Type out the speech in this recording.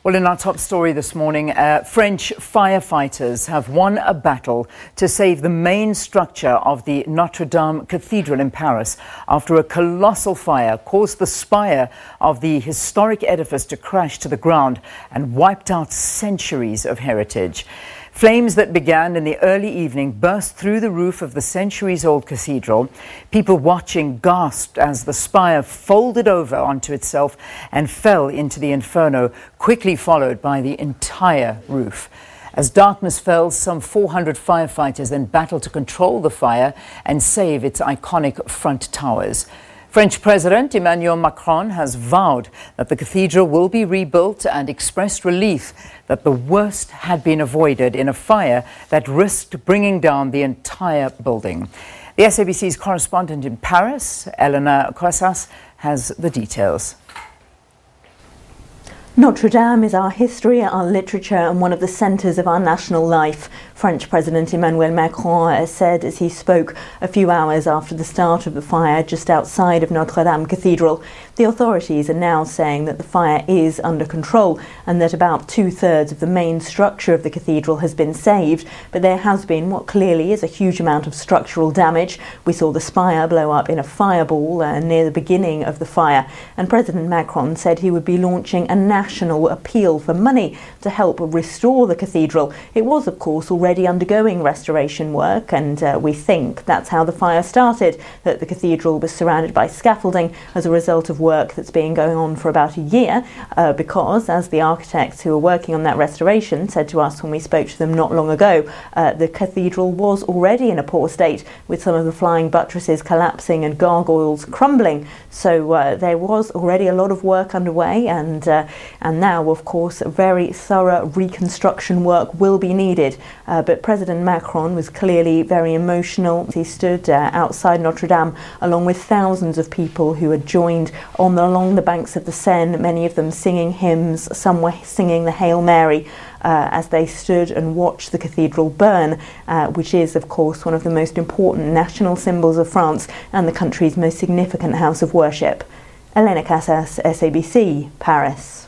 Well, in our top story this morning, French firefighters have won a battle to save the main structure of the Notre-Dame Cathedral in Paris after a colossal fire caused the spire of the historic edifice to crash to the ground and wiped out centuries of heritage. Flames that began in the early evening burst through the roof of the centuries-old cathedral. People watching gasped as the spire folded over onto itself and fell into the inferno, quickly followed by the entire roof. As darkness fell, some 400 firefighters then battled to control the fire and save its iconic front towers. French President Emmanuel Macron has vowed that the cathedral will be rebuilt and expressed relief that the worst had been avoided in a fire that risked bringing down the entire building. The SABC's correspondent in Paris, Eleanor Cossas, has the details. Notre-Dame is our history, our literature and one of the centres of our national life, French President Emmanuel Macron said as he spoke a few hours after the start of the fire just outside of Notre-Dame Cathedral. The authorities are now saying that the fire is under control and that about 2/3 of the main structure of the cathedral has been saved, but there has been what clearly is a huge amount of structural damage. We saw the spire blow up in a fireball near the beginning of the fire, and President Macron said he would be launching a national appeal for money to help restore the cathedral. It was, of course, already undergoing restoration work, and we think that's how the fire started, that the cathedral was surrounded by scaffolding as a result of work that's been going on for about a year, because, as the architects who were working on that restoration said to us when we spoke to them not long ago, the cathedral was already in a poor state, with some of the flying buttresses collapsing and gargoyles crumbling. So there was already a lot of work underway, and now, of course, very thorough reconstruction work will be needed. But President Macron was clearly very emotional. He stood outside Notre-Dame along with thousands of people who had joined along the banks of the Seine, many of them singing hymns, some were singing the Hail Mary, as they stood and watched the cathedral burn, which is, of course, one of the most important national symbols of France and the country's most significant house of worship. Elena Casas, SABC, Paris.